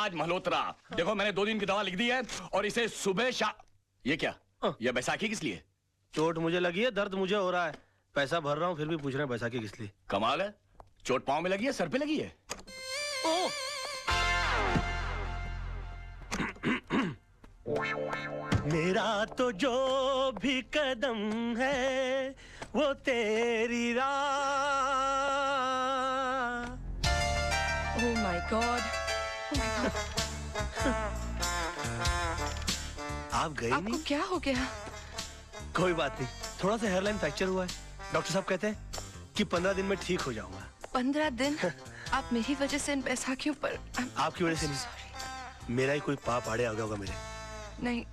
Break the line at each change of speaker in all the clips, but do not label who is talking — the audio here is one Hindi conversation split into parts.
राज मल्होत्रा। देखो मैंने 2 दिन की दवा लिख दी है और इसे सुबह शाम। ये क्या? ये बैसाखी किस लिए?
चोट मुझे लगी है, दर्द मुझे हो रहा है, पैसा भर रहा हूँ फिर भी पूछ रहे हैं बैसाखी किस लिए।
कमाल है, चोट पांव में लगी है, सर पे लगी है। ओह!
मेरा तो जो भी कदम है वो तेरी राह।
ओह माय गॉड,
आप गई
आपको
नहीं?
क्या हो गया?
कोई बात नहीं, थोड़ा सा हेयरलाइन फ्रैक्चर हुआ है। डॉक्टर साहब कहते हैं कि 15 दिन में ठीक हो जाऊंगा।
15 दिन? आप मेरी वजह से इन बैसाखियों पर।
आपकी वजह से नहीं, मेरा ही कोई पाप आड़े आ गया होगा मेरे।
नहीं,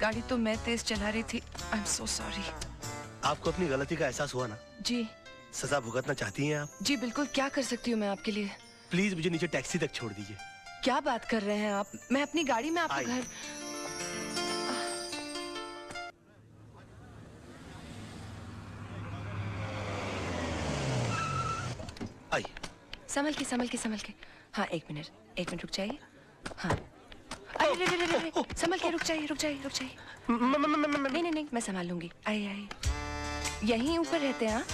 गाड़ी तो मैं तेज चला रही थी। I am so sorry.
आपको अपनी गलती का एहसास हुआ ना?
जी।
सजा भुगतना चाहती हैं आप?
जी बिल्कुल, क्या कर सकती हूँ मैं आपके लिए?
प्लीज मुझे नीचे टैक्सी तक छोड़ दीजिए।
क्या बात कर रहे हैं आप? मैं अपनी गाड़ी में आपको घर।
आई।
संभल के संभल के संभल के। हाँ एक मिनट रुक जाइए। हाँ अरे रे रे रे रे, संभल के रुक जाइए रुक जाइए रुक जाइए। नहीं नहीं नहीं, मैं संभाल लूंगी। आइए आइए, यहीं ऊपर रहते हैं आप?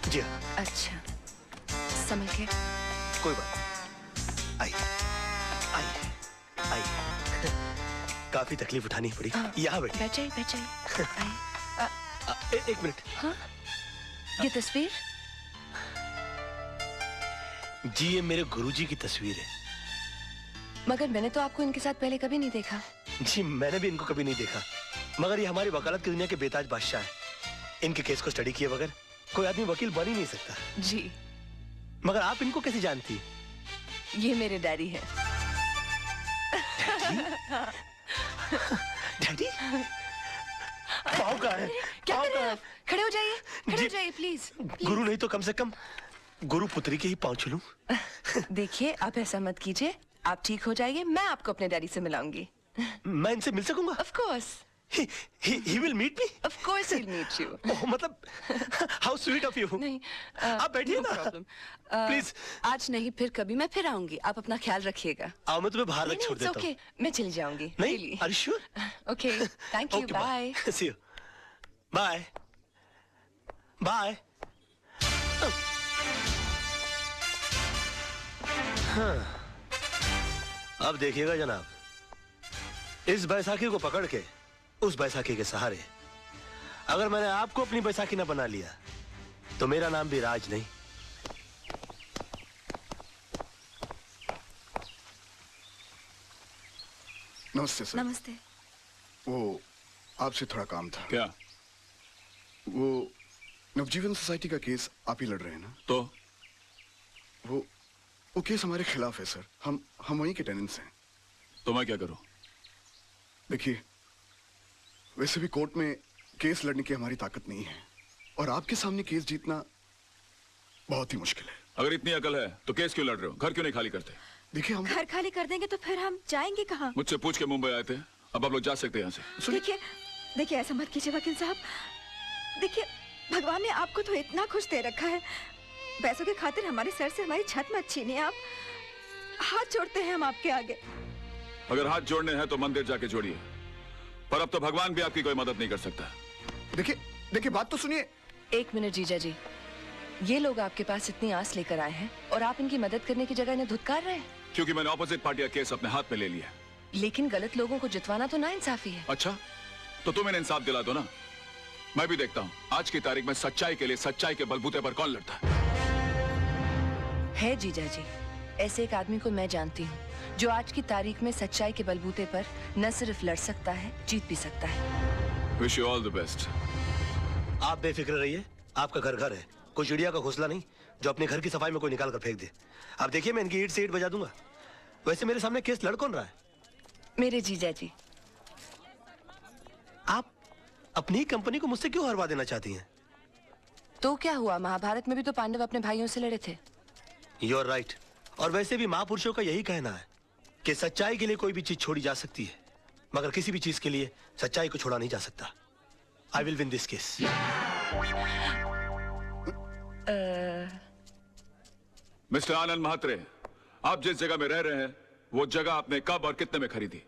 जी हाँ।
अच्छा, संभल के।
कोई बात। आई आई आई। काफी तकलीफ उठानी पड़ी। यहाँ बैठिए।
बैठ जाइए बैठ जाइए। आइए।
एक मिनट।
हाँ, ये तस्वीर?
जी ये मेरे गुरुजी की तस्वीर है।
मगर मैंने तो आपको इनके साथ पहले कभी नहीं देखा।
जी मैंने भी इनको कभी नहीं देखा, मगर ये हमारी वकालत की दुनिया के बेताज बादशाह हैं। इनके केस को स्टडी किए बगैर कोई आदमी वकील बन ही नहीं सकता।
जी।
मगर आप इनको कैसे जानती?
ये मेरे डैडी है।
डैडी? पाँव कहाँ है?
क्या कर रहे हैं आप? खड़े हो जाइए, खड़े हो जाइए प्लीज।
गुरु नहीं तो कम से कम गुरु पुत्री के ही पाँव छूलूं।
देखिए आप ऐसा मत कीजिए, आप ठीक हो जाइए, मैं आपको अपने डैडी से मिलाऊंगी।
मैं इनसे मिल सकूंगा?
Of course.
He will meet me?
Of course he'll meet you.
ओह मतलब how sweet of you.
नहीं,
आप बैठिए ना। प्लीज।
आज नहीं, फिर कभी मैं फिर आऊंगी। आप अपना ख्याल रखिएगा।
आओ मैं तुम्हें बाहर रख छोड़ देता हूँ।
Okay, मैं चली जाऊंगी।
नहीं, are you sure?
Okay, thank you. Bye.
See you. Bye. Bye. हाँ। अब देखिएगा जनाब, इस बैसाखी को पकड़ के उस बैसाखी के सहारे अगर मैंने आपको अपनी बैसाखी न बना लिया तो मेरा नाम भी राज नहीं।
नमस्ते सर।
नमस्ते।
वो आपसे थोड़ा काम था।
क्या?
वो नवजीवन सोसाइटी का केस आप ही लड़ रहे हैं ना?
तो
वो केस हमारे खिलाफ है सर। हम वहीं के टेनेंट्स हैं।
तो मैं क्या करूं?
देखिए, वैसे भी कोर्ट में केस लड़ने की हमारी ताकत नहीं है और आपके सामने केस जीतना बहुत ही मुश्किल है।
अगर इतनी अकल है तो केस क्यों लड़ रहे हो? घर क्यों नहीं खाली करते?
देखिए, हम
घर खाली कर देंगे तो फिर हम जाएंगे कहाँ?
मुझसे पूछ के मुंबई आए थे, अब आप लोग जा सकते हैं यहाँ से।
देखिए ऐसा मत कीजिए वकील साहब। देखिए, भगवान ने आपको तो इतना खुश दे रखा है, पैसों के खातिर हमारे सर से हमारी छत मत छीनिए। आप, हाथ जोड़ते हैं हम आपके आगे।
अगर हाथ जोड़ने हैं तो मंदिर जाके जोड़िए, पर अब तो भगवान भी आपकी कोई मदद नहीं कर सकता।
देखिए बात तो सुनिए।
एक मिनट जीजा जी, ये लोग आपके पास इतनी आस लेकर आए हैं और आप इनकी मदद करने की जगह इन्हें धुतकार रहे हैं।
क्योंकि मैंने ऑपोजिट पार्टी का केस अपने हाथ में ले लिया।
लेकिन गलत लोगों को जितवाना तो नाइंसाफी है।
अच्छा, तो तुम इन्हें इंसाफ दिला दो ना। मैं भी देखता हूँ आज की तारीख में सच्चाई के लिए सच्चाई के बलबूते पर कौन लड़ता
है। जीजा जी, ऐसे एक आदमी को मैं जानती हूँ जो आज की तारीख में सच्चाई के बलबूते पर न सिर्फ लड़ सकता है, जीत भी सकता है।
Wish you all the best.
आप बेफिक्र रहिए, आपका घर घर है, कोई चिड़िया का घोंसला नहीं जो अपने घर की सफाई में कोई निकाल कर फेंक दे। अब देखिए, मैं इनकी ईंट से ईंट बजा दूंगा। वैसे मेरे सामने केस लड़ कौन रहा है?
मेरे जीजा जी।
आप अपनी ही कंपनी को मुझसे क्यों हरवा देना चाहती हैं?
तो क्या हुआ, महाभारत में भी तो पांडव अपने भाइयों से लड़े थे।
You are right. और वैसे भी महापुरुषों का यही कहना है कि सच्चाई के लिए कोई भी चीज छोड़ी जा सकती है, मगर किसी भी चीज के लिए सच्चाई को छोड़ा नहीं जा सकता। I will win this case.
Mister Anand Mhatre, आप जिस जगह में रह रहे हैं वो जगह आपने कब और कितने में खरीदी?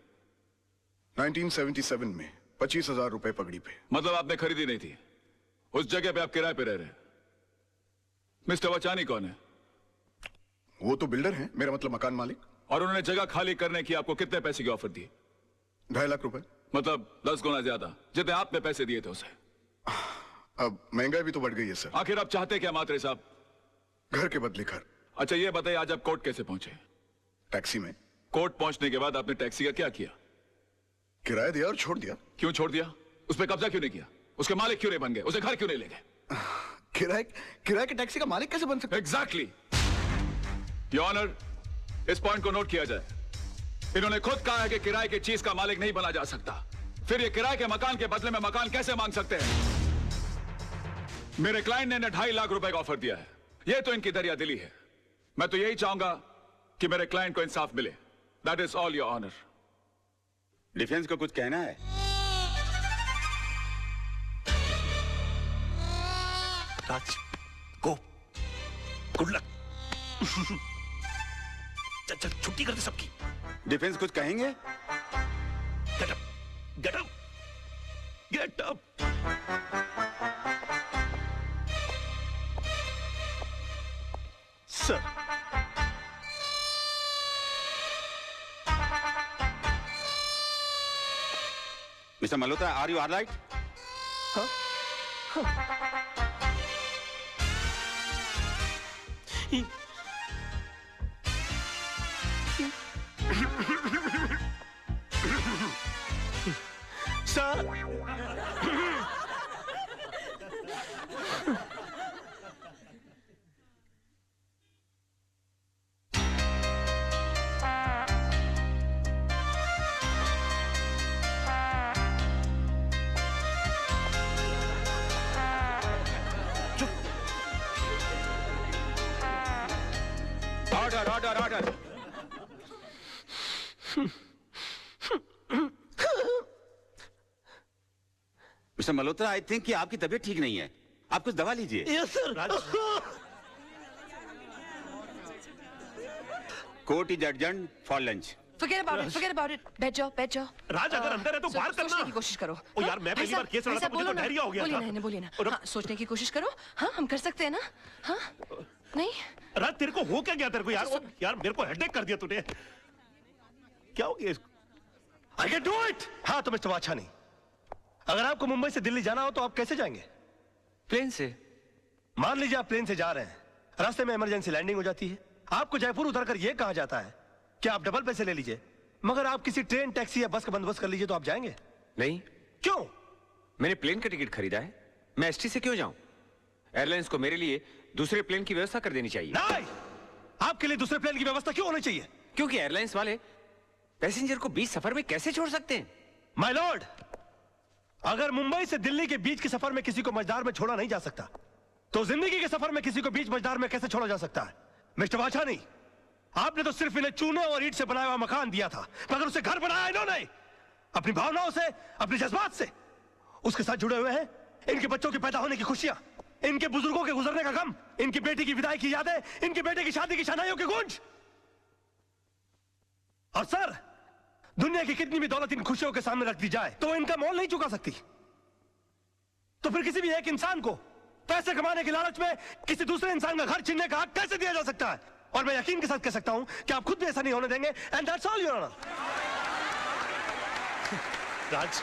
1977 में 25,000 रुपए पगड़ी पे।
मतलब आपने खरीदी नहीं थी? उस जगह पे आप किराए पे रह रहे हैं। मिस्टर वचानी कौन है?
वो तो बिल्डर हैं, मेरा मतलब मकान मालिक।
और उन्होंने जगह खाली करने की आपको कितने पैसे की ऑफर दी?
2.5 लाख रुपए।
मतलब 10 गुना ज्यादा जितने आपने पैसे दिए थे उसे।
अब महंगाई भी तो बढ़ गई है सर।
आखिर आप चाहते क्या मात्रे साहब?
घर के बदले घर।
अच्छा ये बताइए, आज आप कोर्ट कैसे पहुंचे?
टैक्सी में।
कोर्ट पहुंचने के बाद आपने टैक्सी का क्या किया?
किराया दिया और छोड़ दिया।
क्यों छोड़ दिया? उस पर कब्जा क्यों नहीं किया? उसके मालिक क्यों नहीं बन गए? उसे घर क्यों नहीं ले गए?
किराए के टैक्सी का मालिक कैसे बन सकता?
एग्जैक्टली योर ऑनर, इस पॉइंट को नोट किया जाए। इन्होंने खुद कहा है कि किराए की चीज का मालिक नहीं बना जा सकता। फिर ये किराए के मकान के बदले में मकान कैसे मांग सकते हैं? मेरे क्लाइंट ने इन्हें 2.5 लाख रुपए का ऑफर दिया है। ये तो इनकी दरिया दिली है। मैं तो यही चाहूंगा कि मेरे क्लाइंट को इंसाफ मिले। That is all your honour.
Defence को कुछ कहना है?
Raj, go, good luck. चल चल, छुट्टी कर दे सबकी।
डिफेंस कुछ कहेंगे?
Get up, get up, get up. Sir,
mister Malhotra, are you alright?
Sir,
order order order.
Mister Malhotra, I think कि आपकी तबीयत ठीक नहीं है। आप कुछ दवा लीजिए।
Yes sir.
Court is adjourn for lunch.
Forget about it. बैठ जाओ, बैठ जाओ।
राज, अगर अंदर है तो बाहर करना।
सोचने की कोशिश करो।
ओ यार, मैं पहली बार केस लड़ा था, मुझे तो डायरिया हो गया था।
बोलिए ना, बोलिए ना। हाँ, सोचने की कोशिश करो। हाँ, हम कर सकते हैं ना? हाँ, नहीं?
राज, तेरे को हो क्या गया तेरे को यार? यार मेरे को हेडेक कर दिया तूने। क्या हो गया इसको? I can do it! हाँ तो मिस्टर वाछानी, अगर आपको मुंबई से दिल्ली जाना हो तो आप कैसे जाएंगे?
प्लेन से।
मान लीजिए आप प्लेन से जा रहे हैं, रास्ते में इमरजेंसी लैंडिंग हो जाती है, आपको जयपुर उतरकर यह कहा जाता है कि आप डबल पैसे ले लीजिए, मगर आप किसी ट्रेन, टैक्सी या बस का बंदोबस्त कर लीजिए, तो आप जाएंगे?
नहीं।
क्यों?
मैंने प्लेन का टिकट खरीदा है, मैं एसटी से क्यों जाऊं? एयरलाइंस को मेरे लिए दूसरे प्लेन की व्यवस्था कर देनी चाहिए।
नहीं, आपके लिए दूसरे प्लेन की व्यवस्था क्यों होनी चाहिए?
क्योंकि एयरलाइंस वाले पैसेंजर को बीच सफर में कैसे छोड़ सकते हैं?
माय लॉर्ड, अगर मुंबई से दिल्ली के बीच के सफर में किसी को मझधार में छोड़ा नहीं जा सकता, तो जिंदगी के सफर में किसी को बीच मझधार में कैसे छोड़ा जा सकता है? मिस्टर वाछानी, आपने तो सिर्फ इन्हें चूने और ईंट से बनाया हुआ मकान दिया था, मगर उसे घर बनाया इन्होंने अपनी भावनाओं से, अपने जज्बात से। उसके साथ जुड़े हुए हैं इनके बच्चों के पैदा होने की खुशियां, इनके बुजुर्गों के गुजरने का गम, इनकी बेटी की विदाई की यादें, इनके बेटे की शादी की शनाइयों की गूंज। और सर, दुनिया की कितनी भी दौलत इन खुशियों के सामने रख दी जाए तो इनका मोल नहीं चुका सकती। तो फिर किसी भी एक इंसान को पैसे कमाने के लालच में किसी दूसरे इंसान का घर छीनने का हक कैसे दिया जा सकता है? और मैं यकीन के साथ कह सकता हूं कि आप खुद भी ऐसा नहीं होने देंगे। And that's all your honour. Raj,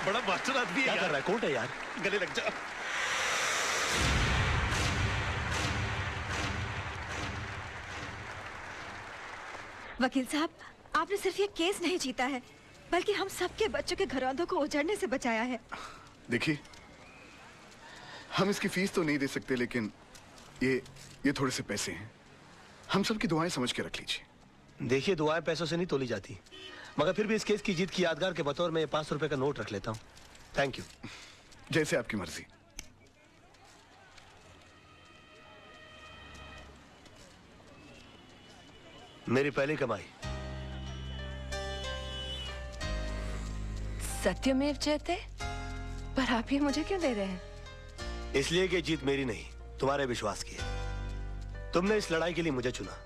बड़ा मास्टर आदमी है। क्या कर रहा है? कोर्ट है यार, गले लग जा।
वकील साहब, आपने सिर्फ ये केस नहीं जीता है, बल्कि हम सबके बच्चों के घरौंदों को उजड़ने से बचाया है।
देखिए, हम इसकी फीस तो नहीं दे सकते, लेकिन ये थोड़े से पैसे हैं, हम सबकी दुआएं समझ के रख लीजिए।
देखिए, दुआएं पैसों से नहीं तोली जाती, मगर फिर भी इस केस की जीत की यादगार के बतौर में 500 रुपए का नोट रख लेता हूँ। Thank you.
जैसे आपकी मर्जी।
मेरी पहली कमाई।
सत्यमेव जयते, पर आप ही मुझे क्यों दे रहे हैं?
इसलिए कि जीत मेरी नहीं, तुम्हारे विश्वास की है। तुमने इस लड़ाई के लिए मुझे चुना।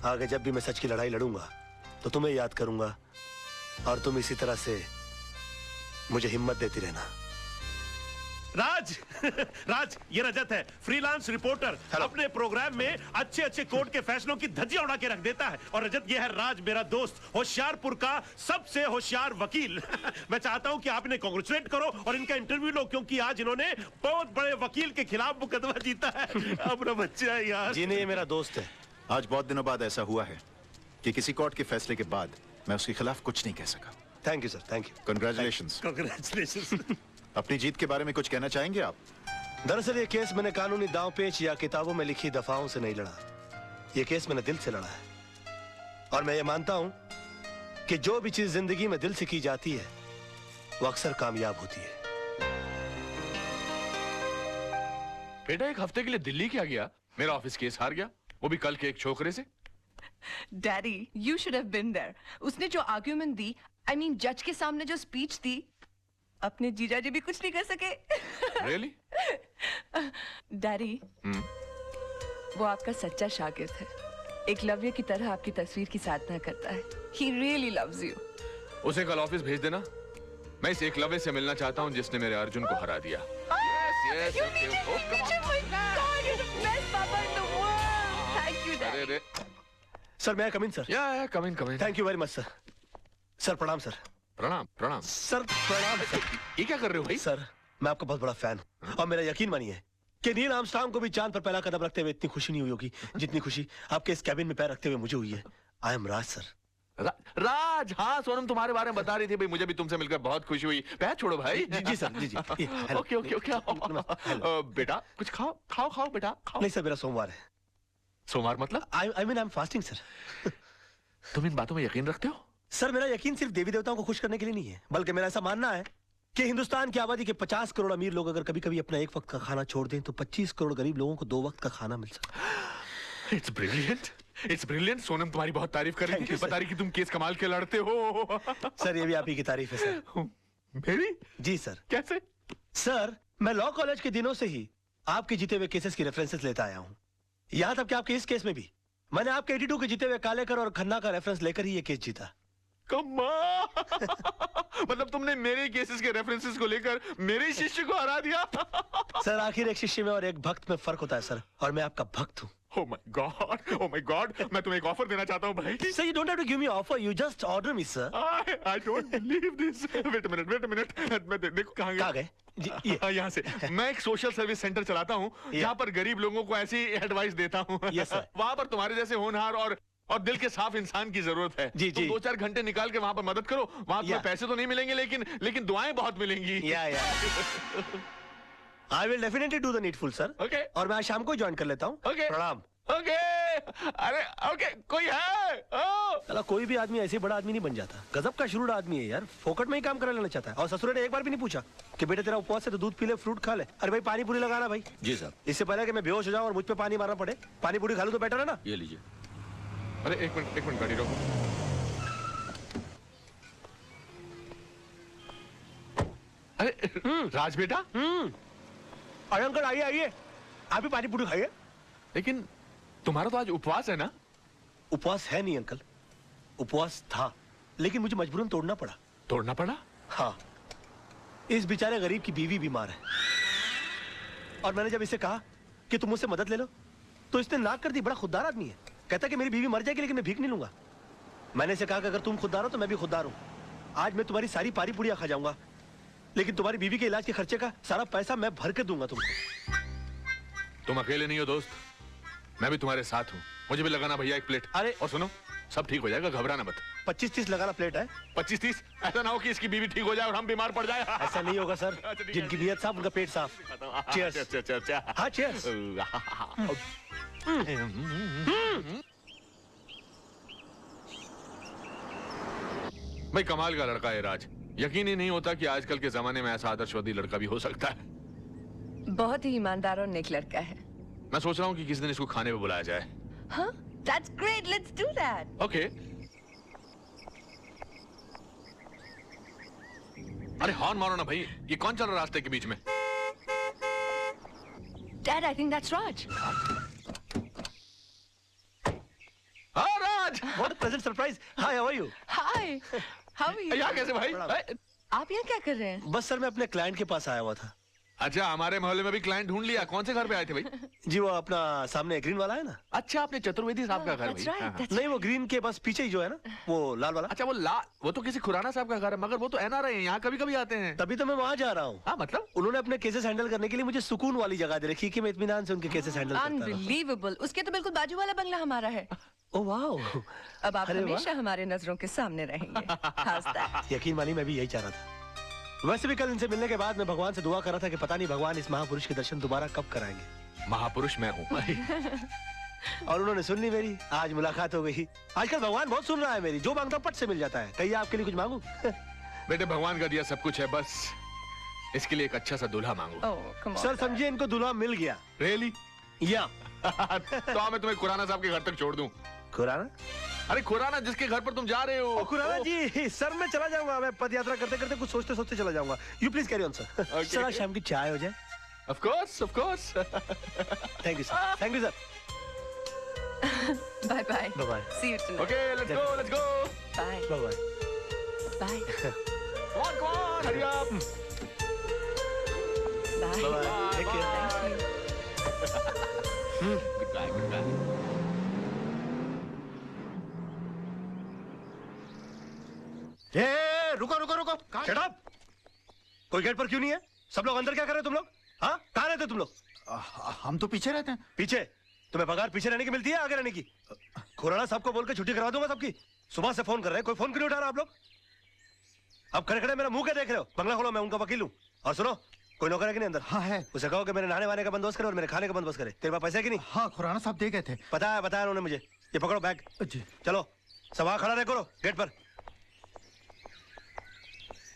आगे जब भी मैं सच की लड़ाई लड़ूंगा तो तुम्हें याद करूंगा और तुम इसी तरह से मुझे हिम्मत देती रहना।
राज राज, ये रजत है, फ्रीलांस रिपोर्टर। अपने प्रोग्राम में अच्छे अच्छे कोर्ट के फैसलों की धज्जियां उड़ा के रख देता है। और रजत, ये है राज, मेरा दोस्त, होशियारपुर का सबसे होशियार वकील। मैं चाहता हूं कि आप इन्हें कांग्रेचुलेट करो और इनका इंटरव्यू लो, क्योंकि आज इन्होंने बहुत बड़े वकील के खिलाफ मुकदमा जीता है। अपना बच्चा है यार।
जी नहीं, ये मेरा दोस्त है।
आज बहुत दिनों बाद ऐसा हुआ है कि किसी कोर्ट के फैसले के बाद मैं उसके खिलाफ कुछ नहीं कह सका।
Thank you sir, thank you.
Congratulations.
Congratulation.
अपनी जीत के बारे में कुछ कहना चाहेंगे आप?
दरअसल ये केस मैंने कानूनी दांव पेच या किताबों में लिखी दफाओं से नहीं लड़ा। ये केस मैंने दिल से लड़ा है। और मैं ये मानता हूं कि जो भी चीज जिंदगी में दिल से की जाती है वो अक्सर कामयाब होती है।
बेटा, एक हफ्ते के लिए दिल्ली क्या गया? मेरा ऑफिस केस हार गया, वो भी कल के एक छोकरे से।
Daddy, you should have been there. उसने जो आर्ग्यूमेंट दी, आई मीन जज के सामने जो स्पीच दी, अपने जीजा जी भी कुछ नहीं कर सके।
Really?
डैडी, वो आपका सच्चा शागिर्द है। एकलव्य की तरह आपकी तस्वीर की साधना करता है। He really loves you.
उसे कल ऑफिस भेज देना। मैं इस एकलव्य से मिलना चाहता हूँ जिसने मेरे अर्जुन को हरा दिया। Yes,
You
okay,
need
oh,
to
come
meet him.
on.
My God, you're the best papa in the world. Thank you,
अरे,
Daddy.
अरे,
सर मैं come in sir.
Yeah come in.
Thank you very much sir. Sir प्रणाम सर।
प्रणाम प्रणाम।
सर प्रणाम सर।
ये क्या कर रहे हो भाई?
सर मैं आपका बहुत बड़ा फैन हूं और मेरा यकीन मानिए कि नील आर्मस्ट्रांग को भी चांद पर पहला कदम रखते हुए इतनी खुशी नहीं हुई होगी जितनी खुशी आपके इस कैबिन में पैर रखते हुए मुझे हुई है। I am Raj sir.
राज, हाँ सोनम तुम्हारे बारे में बता रही थी भाई, मुझे भी तुमसे मिलकर बहुत खुशी हुई। पैर छोड़ो भाई।
जी सर, जी जी।
Okay okay okay. बेटा कुछ खाओ खाओ खाओ बेटा खाओ।
नहीं सर, मेरा सोमवार है।
सोमवार मतलब?
I mean I am fasting sir.
तुम इन बातों में यकीन रखते हो?
सर मेरा यकीन सिर्फ देवी देवताओं को खुश करने के लिए नहीं है, बल्कि मेरा ऐसा मानना है कि हिंदुस्तान की आबादी के 50 करोड़ अमीर लोग अगर कभी कभी अपना एक वक्त का खाना छोड़ दें तो 25 करोड़ गरीब लोगों को 2 वक्त का खाना मिल सकता है।
It's brilliant, it's brilliant. Sonam तुम्हारी बहुत तारीफ कर रही थी, बता रही कि तुम केस कमाल के लड़ते हो।
सर ये भी आप ही की तारीफ है सर।
मेरी?
जी सर।
कैसे?
सर मैं लॉ कॉलेज के दिनों से ही आपके जीते हुए केसेस की रेफरेंसेस लेता आया हूँ। यहाँ तक कि आपके इस केस में भी मैंने आपके 82 के जीते हुए कालेकर और खन्ना का रेफरेंस लेकर ही ये केस जीता।
मतलब तुमने मेरे केसेस के रेफरेंसेस को लेकर मेरे शिष्य को हरा दिया।
सर आखिर एक शिष्य में और एक भक्त में फर्क होता है सर, और मैं आपका भक्त हूँ।
Oh my God, oh my God, मैं तुम्हें एक ऑफर देना चाहता हूँ भाई।
Sir, you don't have to give me offer, you just order me, sir.
I don't believe this. Wait a minute. मैं देखो कहाँ
गए?
यहाँ से। मैं एक सोशल सर्विस सेंटर चलाता हूँ जहाँ पर गरीब लोगों को ऐसी एडवाइस देता हूँ।
Yes, sir.
वहाँ पर तुम्हारे जैसे होनहार और दिल के साफ इंसान की जरूरत है।
जी,
तुम
जी।
2-4 घंटे निकाल के वहाँ पर मदद करो। वहाँ तुम्हें पैसे तो नहीं मिलेंगे लेकिन दुआएं बहुत मिलेंगी।
I will definitely do the needful, sir.
Okay.
और मैं आज शाम को ज्वाइन कर लेता हूँ।
Okay.
प्रणाम।
Okay. अरे okay, कोई है?
चला कोई भी आदमी ऐसे बड़ा आदमी नहीं बन जाता। गजब का शुरू आदमी है यार, फोकट में ही काम करा लेना चाहता है। और ससुर ने एक बार भी नहीं पूछा कि बेटे तेरा उपवास है तो दूध पी ले, फ्रूट खा ले। अरे भाई पानी पूरी लगाना भाई।
जी सर।
इससे पहले कि मैं बेहोश हो जाऊं और मुझ पे पानी मारना पड़े, पानी पूरी खा लूं तो बेटर है ना।
ये लीजिए।
अरे एक मिनट गाड़ी रोको। अरे राज बेटा।
अरे अंकल आइए आप भी पानी पूरी खाइए।
लेकिन तुम्हारा तो आज उपवास है ना?
उपवास है नहीं अंकल, उपवास था, लेकिन मुझे मजबूरन तोड़ना पड़ा।
तोड़ना पड़ा?
हाँ, इस बेचारे गरीब की बीवी बीमार है और मैंने जब इसे कहा कि तुम मुझसे मदद ले लो तो इसने नाक कर दी। बड़ा खुददार आदमी है, कहता कि मेरी बीवी मर जाएगी लेकिन मैं भीख नहीं लूंगा। मैंने इसे कहा कि अगर तुम खुददार हो तो मैं भी खुददार हूं। आज मैं तुम्हारी सारी पारी पुड़िया खा जाऊंगा, लेकिन तुम्हारी बीवी के इलाज के खर्चे का सारा पैसा मैं भर के दूंगा तुमको।
तुम अकेले नहीं हो दोस्त, मैं भी तुम्हारे साथ हूँ। मुझे भी लगाना भैया एक प्लेट।
अरे
और सुनो, सब ठीक हो जाएगा, घबराना मत।
25-30 लगाना प्लेट है।
25-30? ऐसा ना हो कि इसकी बीवी ठीक हो जाए और हम बीमार पड़ जाए।
ऐसा नहीं होगा सर, जिनकी नीयत साफ उनका पेट साफ। Cheers.
अच्छा।
हाँ cheers.
भाई कमाल का लड़का है राज। यकीन ही नहीं होता कि आजकल के जमाने में ऐसा आदर्शवादी लड़का भी हो सकता है।
बहुत ही ईमानदार और नेक लड़का है।
मैं सोच रहा हूँ कि किसी दिन इसको खाने पे बुलाया जाए।
हाँ, that's great. Let's do that.
Okay. अरे हॉर्न मारो ना भाई, ये कौन चल रहा है रास्ते के बीच में?
Dad, I think that's Raj.
हाँ Raj.
What a pleasant surprise. Hi, how are you?
Hi, how are you?
यहाँ कैसे भाई?
आप यहाँ क्या कर रहे हैं?
बस सर मैं अपने क्लाइंट के पास आया हुआ था।
अच्छा, हमारे मोहल्ले में भी क्लाइंट ढूंढ लिया। कौन से घर पे आए थे भाई?
जी वो अपना सामने ग्रीन वाला है ना।
अच्छा, आपने चतुर्वेदी साहब का घर
That's
भाई?
right,
हाँ, हाँ।
that's
नहीं वो ग्रीन के बस पीछे ही जो है ना, वो लाल वाला।
अच्छा, वो तो किसी खुराना साहब का घर है, मगर वो तो एनआरआई हैं, यहाँ कभी कभी आते हैं।
तभी तो मैं वहाँ जा रहा हूँ।
हाँ, मतलब
उन्होंने अपने केसेस हैंडल करने के लिए मुझे सुकून वाली जगह दे रखी कि मैं इत्मीनान से उनके केसेस हैंडल करता रहूं।
अनबिलीवेबल। उसके तो बिल्कुल बाजू वाला बंगला हमारा है।
Oh wow.
अब आप
अरे वाह।
हमेशा हमारे नजरों के सामने रहेंगे। How's that?
यकीन मानिए मैं भी यही चाह रहा था। वैसे भी कल इनसे मिलने के बाद मैं भगवान से दुआ कर रहा था कि पता नहीं भगवान इस महापुरुष के दर्शन दोबारा कब कराएंगे।
महापुरुष मैं हूँ।
और उन्होंने सुन ली मेरी। आज मुलाकात हो गई। आजकल भगवान बहुत सुन रहा है मेरी। जो मांगता हूं पट से मिल जाता है। कहिए आपके लिए कुछ मांगू?
बेटे, भगवान का दिया सब कुछ है, बस इसके लिए एक अच्छा सा दूल्हा मांगो।
Oh, come on.
सर समझिए इनको दूल्हा मिल गया।
रियली?
या
तो मैं तुम्हें खुराना साहब के घर तक छोड़ दूं।
खुराना?
अरे खुराना, जिसके घर पर तुम जा रहे हो।
खुराना जी, सर मैं चला जाऊंगा। मैं पद यात्रा करते करते कुछ सोचते सोचते चला जाऊंगा। You please carry on sir. Sir आज शाम की चाय हो जाए।
Of course, of course.
Thank you sir. Thank you sir.
Bye bye.
Bye bye.
See you tonight.
Okay, let's go, let's go.
Bye.
Bye bye.
Bye.
Come on, hurry up.
Bye.
Bye-bye. Take care.
Thank you.
Good bye, good bye.
रुको रुको रुको। Shut up! कोई गेट पर क्यों नहीं है? सब लोग अंदर क्या कर रहे हो तुम लोग? हाँ, कहाँ रहते हो तुम लोग?
हम तो पीछे रहते हैं।
पीछे? तुम्हें पगार पीछे रहने की मिलती है आगे रहने की? खुराना साहब को बोल के छुट्टी करवा दूंगा सबकी। सुबह से फोन कर रहे हैं, कोई फोन क्यों नहीं उठा रहा आप लोग? अब खड़े खड़े मेरा मुंह क्या देख रहे हो? बंगला खोलो, मैं उनका वकील हूँ। और सुनो, कोई नौकर है कि नहीं अंदर?
हाँ है।
उसे कहो कि मेरे नहाने वाने का बंदोबस्त करे और मेरे खाने का बंदोबस्त करे। तेरे पास पैसे है कि नहीं?
हाँ, खुराना साहब दे गए थे।
बताया उन्होंने मुझे। ये पकड़ो बैग।
जी।
चलो सब वहां खड़ा रहे करो गेट पर।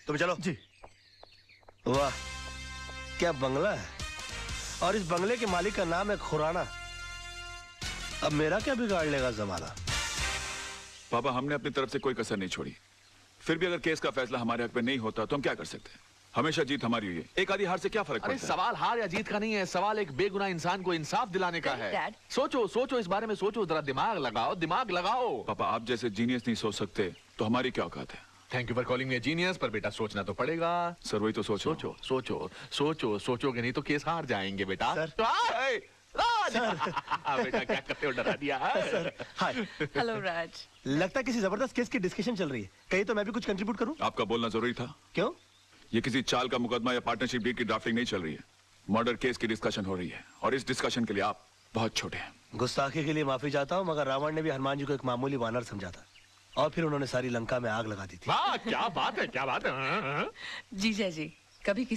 तुम चलो।
जी।
वाह क्या बंगला है, और इस बंगले के मालिक का नाम है खुराना। अब मेरा क्या बिगाड़ लेगा जमाना?
पापा, हमने अपनी तरफ से कोई कसर नहीं छोड़ी। फिर भी अगर केस का फैसला हमारे हक में नहीं होता तो हम क्या कर सकते हैं? हमेशा जीत हमारी हुई है। एक आधी हार से क्या फर्क
अरे
पड़ता है?
सवाल हार या जीत का नहीं है, सवाल एक बेगुनाह इंसान को इंसाफ दिलाने का है।
Dad.
सोचो सोचो, इस बारे में सोचो, जरा दिमाग लगाओ, दिमाग लगाओ।
पापा, आप जैसे जीनियस नहीं सोच सकते तो हमारी क्या औकात है?
Thank you for calling me genius, पर बेटा सोचना तो पड़ेगा।
सर वही तो सोचो।
सोचो सोचो सोचो, सोचोगे नहीं तो केस हार जाएंगे बेटा।
सर।
बेटा क्या करते हो, डरा दिया।
हाय।
Hello, Raj.
लगता है किसी जबरदस्त केस की डिस्कशन चल रही है। कहीं तो मैं भी कुछ कंट्रीब्यूट करूं?
आपका बोलना जरूरी था।
क्यों?
ये किसी चाल का मुकदमा या पार्टनरशिप डील की ड्राफ्टिंग नहीं चल रही है। मर्डर केस की डिस्कशन हो रही है, और इस डिस्कशन के लिए आप बहुत छोटे हैं।
गुस्ताखी के लिए माफी चाहता हूँ, मगर रावण ने भी हनुमान जी को एक मामूली वानर समझा था, और फिर उन्होंने सारी लंका में आग लगा दी थी।
वाह क्या बात है, क्या बात है।
जीजा जी, कभी